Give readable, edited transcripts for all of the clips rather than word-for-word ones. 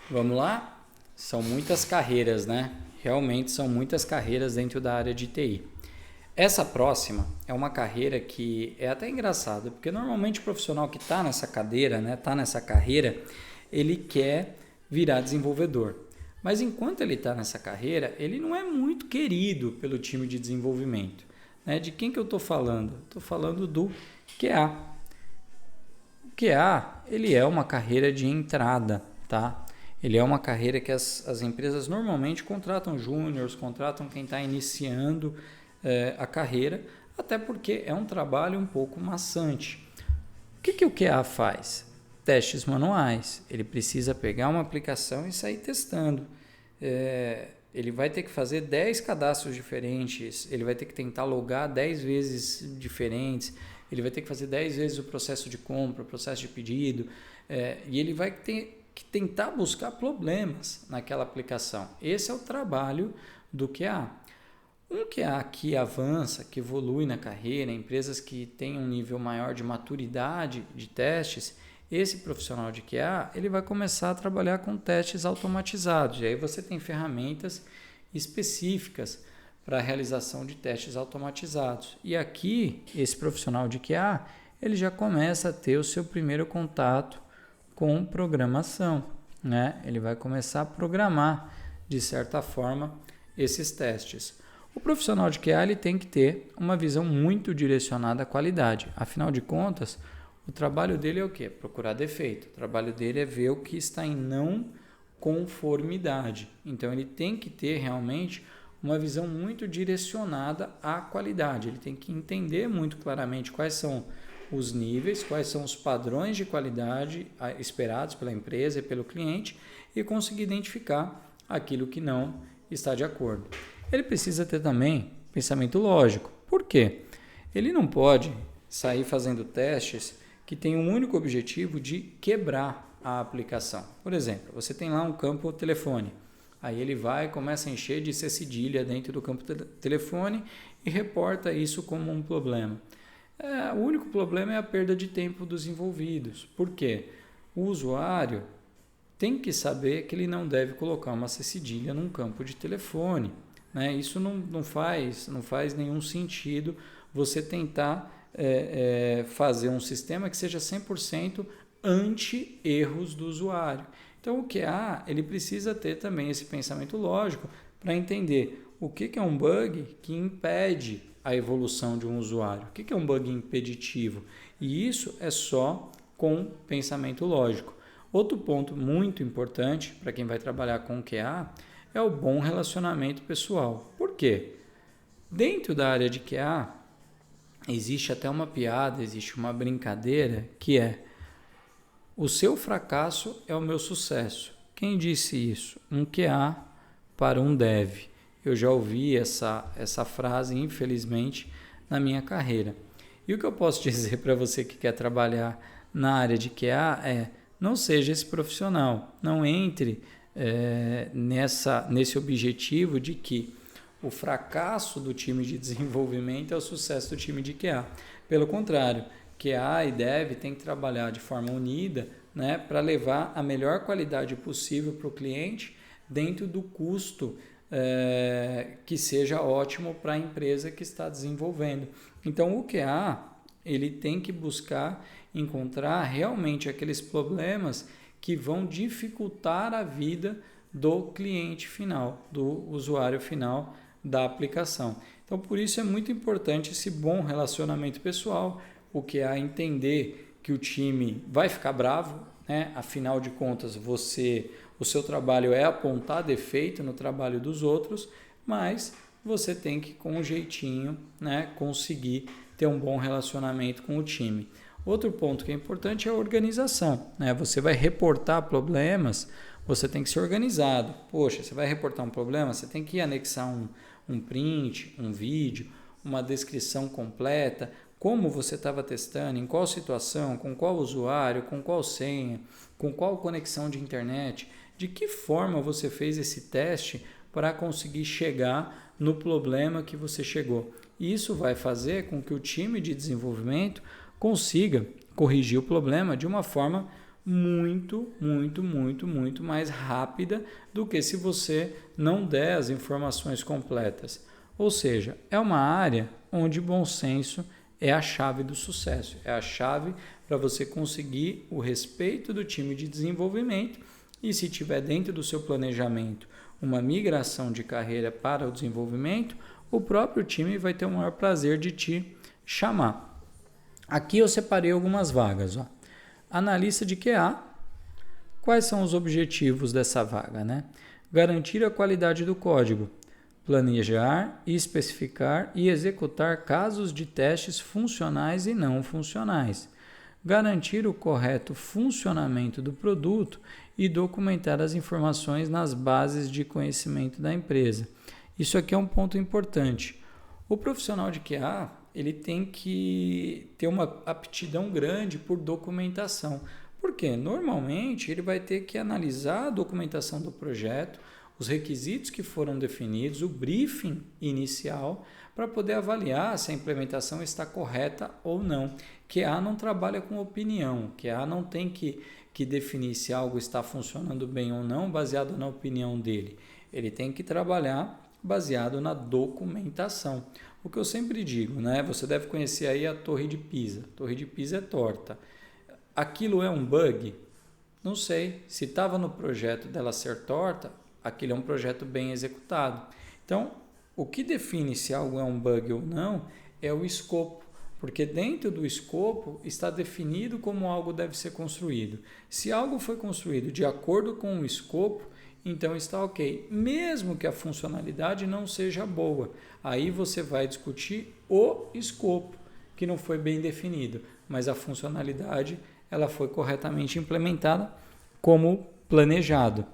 Vamos lá? São muitas carreiras, né? Realmente são muitas carreiras dentro da área de TI. Essa próxima é uma carreira que é até engraçada, porque normalmente o profissional que está nessa cadeira, né, está nessa carreira, ele quer virar desenvolvedor. Mas enquanto ele está nessa carreira, ele não é muito querido pelo time de desenvolvimento. Né? De quem que eu estou falando? Estou falando do QA. O QA, ele é uma carreira de entrada, tá? Ele é uma carreira que as empresas normalmente contratam júniors, contratam quem está iniciando a carreira, até porque é um trabalho um pouco maçante. O que o QA faz? Testes manuais. Ele precisa pegar uma aplicação e sair testando. Ele vai ter que fazer 10 cadastros diferentes, ele vai ter que tentar logar 10 vezes diferentes, ele vai ter que fazer 10 vezes o processo de compra, o processo de pedido, e ele vai ter que tentar buscar problemas naquela aplicação. Esse é o trabalho do QA. Um QA que avança, que evolui na carreira, empresas que têm um nível maior de maturidade de testes, esse profissional de QA ele vai começar a trabalhar com testes automatizados. E aí você tem ferramentas específicas para a realização de testes automatizados. E aqui, esse profissional de QA, ele já começa a ter o seu primeiro contato com programação, né? Ele vai começar a programar, de certa forma, esses testes. O profissional de QA ele tem que ter uma visão muito direcionada à qualidade. Afinal de contas, o trabalho dele é o quê? Procurar defeito. O trabalho dele é ver o que está em não conformidade. Então, ele tem que ter realmente uma visão muito direcionada à qualidade. Ele tem que entender muito claramente quais são os níveis, quais são os padrões de qualidade esperados pela empresa e pelo cliente e conseguir identificar aquilo que não está de acordo. Ele precisa ter também pensamento lógico. Por quê? Ele não pode sair fazendo testes que têm um único objetivo de quebrar a aplicação. Por exemplo, você tem lá um campo telefone. Aí ele vai e começa a encher de C cedilha dentro do campo telefone e reporta isso como um problema. O único problema é a perda de tempo dos envolvidos. Por quê? O usuário tem que saber que ele não deve colocar uma C cedilha num campo de telefone. Né? Isso não faz nenhum sentido você tentar fazer um sistema que seja 100% anti-erros do usuário. Então, o QA ele precisa ter também esse pensamento lógico para entender o que é um bug que impede a evolução de um usuário, o que é um bug impeditivo. E isso é só com pensamento lógico. Outro ponto muito importante para quem vai trabalhar com QA é o bom relacionamento pessoal. Por quê? Dentro da área de QA, existe até uma piada, existe uma brincadeira que é: o seu fracasso é o meu sucesso. Quem disse isso? Um QA para um dev. Eu já ouvi essa frase, infelizmente, na minha carreira. E o que eu posso dizer para você que quer trabalhar na área de QA é: não seja esse profissional, não entre nesse objetivo de que o fracasso do time de desenvolvimento é o sucesso do time de QA. Pelo contrário, QA e Dev tem que trabalhar de forma unida, né, para levar a melhor qualidade possível para o cliente dentro do custo que seja ótimo para a empresa que está desenvolvendo. Então, o QA ele tem que buscar encontrar realmente aqueles problemas que vão dificultar a vida do cliente final, do usuário final da aplicação. Então, por isso é muito importante esse bom relacionamento pessoal, o QA entender que o time vai ficar bravo, né? Afinal de contas, o seu trabalho é apontar defeito no trabalho dos outros, mas você tem que, com um jeitinho, né, conseguir ter um bom relacionamento com o time. Outro ponto que é importante é a organização. Né? Você vai reportar problemas, você tem que ser organizado. Poxa, você vai reportar um problema, você tem que anexar um print, um vídeo, uma descrição completa, como você estava testando, em qual situação, com qual usuário, com qual senha, com qual conexão de internet, de que forma você fez esse teste para conseguir chegar no problema que você chegou. Isso vai fazer com que o time de desenvolvimento consiga corrigir o problema de uma forma muito, muito, muito, muito mais rápida do que se você não der as informações completas. Ou seja, é uma área onde bom senso é a chave do sucesso, é a chave para você conseguir o respeito do time de desenvolvimento e se tiver dentro do seu planejamento uma migração de carreira para o desenvolvimento, o próprio time vai ter o maior prazer de te chamar. Aqui eu separei algumas vagas. Ó. Analista de QA. Quais são os objetivos dessa vaga? Né? Garantir a qualidade do código. Planejar, especificar e executar casos de testes funcionais e não funcionais. Garantir o correto funcionamento do produto e documentar as informações nas bases de conhecimento da empresa. Isso aqui é um ponto importante. O profissional de QA, ele tem que ter uma aptidão grande por documentação. Por quê? Normalmente ele vai ter que analisar a documentação do projeto, os requisitos que foram definidos, o briefing inicial, para poder avaliar se a implementação está correta ou não. QA não trabalha com opinião, QA não tem que definir se algo está funcionando bem ou não baseado na opinião dele. Ele tem que trabalhar baseado na documentação. O que eu sempre digo, né? Você deve conhecer aí a Torre de Pisa. A Torre de Pisa é torta. Aquilo é um bug? Não sei. Se estava no projeto dela ser torta, aquilo é um projeto bem executado. Então, o que define se algo é um bug ou não é o escopo, porque dentro do escopo está definido como algo deve ser construído. Se algo foi construído de acordo com o escopo, então está ok, mesmo que a funcionalidade não seja boa. Aí você vai discutir o escopo, que não foi bem definido, mas a funcionalidade ela foi corretamente implementada como planejado.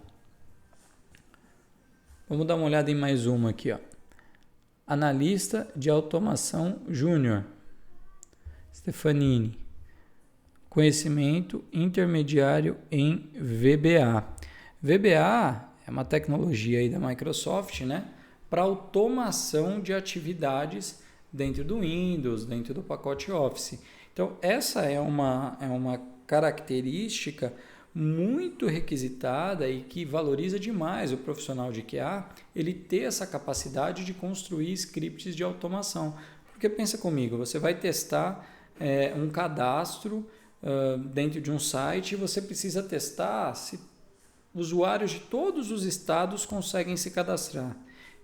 Vamos dar uma olhada em mais uma aqui. Ó. Analista de automação júnior, Stefanini. Conhecimento intermediário em VBA. VBA é uma tecnologia aí da Microsoft, né, para automação de atividades dentro do Windows, dentro do pacote Office. Então, essa é uma característica muito requisitada e que valoriza demais o profissional de QA, ele ter essa capacidade de construir scripts de automação. Porque pensa comigo, você vai testar um cadastro dentro de um site e você precisa testar se usuários de todos os estados conseguem se cadastrar.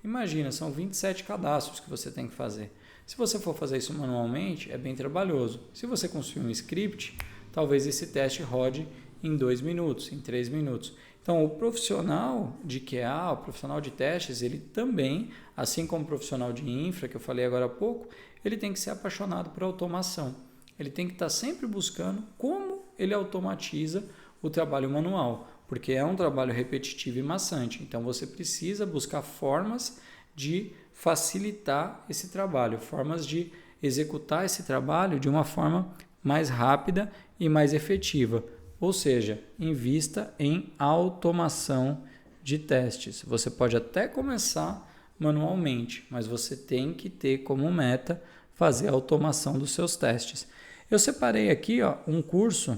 Imagina, são 27 cadastros que você tem que fazer. Se você for fazer isso manualmente, é bem trabalhoso. Se você construir um script, talvez esse teste rode em 2 minutos, em 3 minutos. Então, o profissional de QA, o profissional de testes, ele também, assim como o profissional de infra, que eu falei agora há pouco, ele tem que ser apaixonado por automação. Ele tem que estar sempre buscando como ele automatiza o trabalho manual, porque é um trabalho repetitivo e maçante. Então, você precisa buscar formas de facilitar esse trabalho, formas de executar esse trabalho de uma forma mais rápida e mais efetiva. Ou seja, invista em automação de testes. Você pode até começar manualmente, mas você tem que ter como meta fazer a automação dos seus testes. Eu separei aqui um curso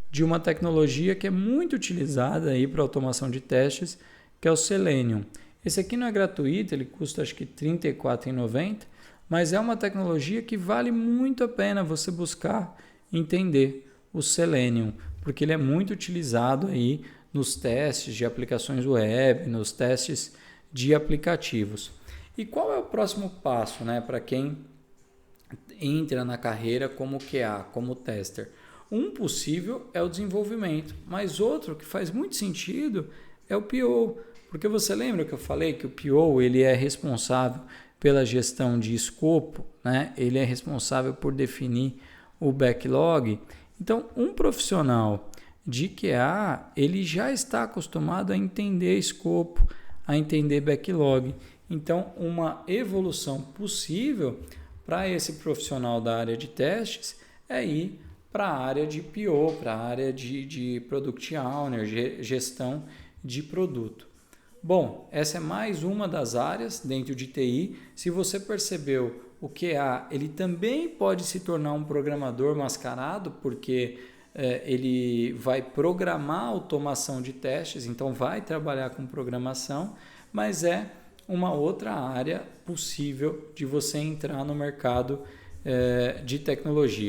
de uma tecnologia que é muito utilizada para automação de testes, que é o Selenium. Esse aqui não é gratuito, ele custa acho que R$ 34,90, mas é uma tecnologia que vale muito a pena você buscar entender o Selenium, porque ele é muito utilizado aí nos testes de aplicações web, nos testes de aplicativos. E qual é o próximo passo, né, para quem entra na carreira como QA, como tester? Um possível é o desenvolvimento, mas outro que faz muito sentido é o PO, porque você lembra que eu falei que o PO ele é responsável pela gestão de escopo, né? Ele é responsável por definir o backlog. Então, um profissional de QA, ele já está acostumado a entender escopo, a entender backlog. Então, uma evolução possível para esse profissional da área de testes é ir para a área de PO, para a área de Product Owner, gestão de produto. Bom, essa é mais uma das áreas dentro de TI. Se você percebeu, o QA ele também pode se tornar um programador mascarado, porque ele vai programar automação de testes, então vai trabalhar com programação, mas é uma outra área possível de você entrar no mercado de tecnologia.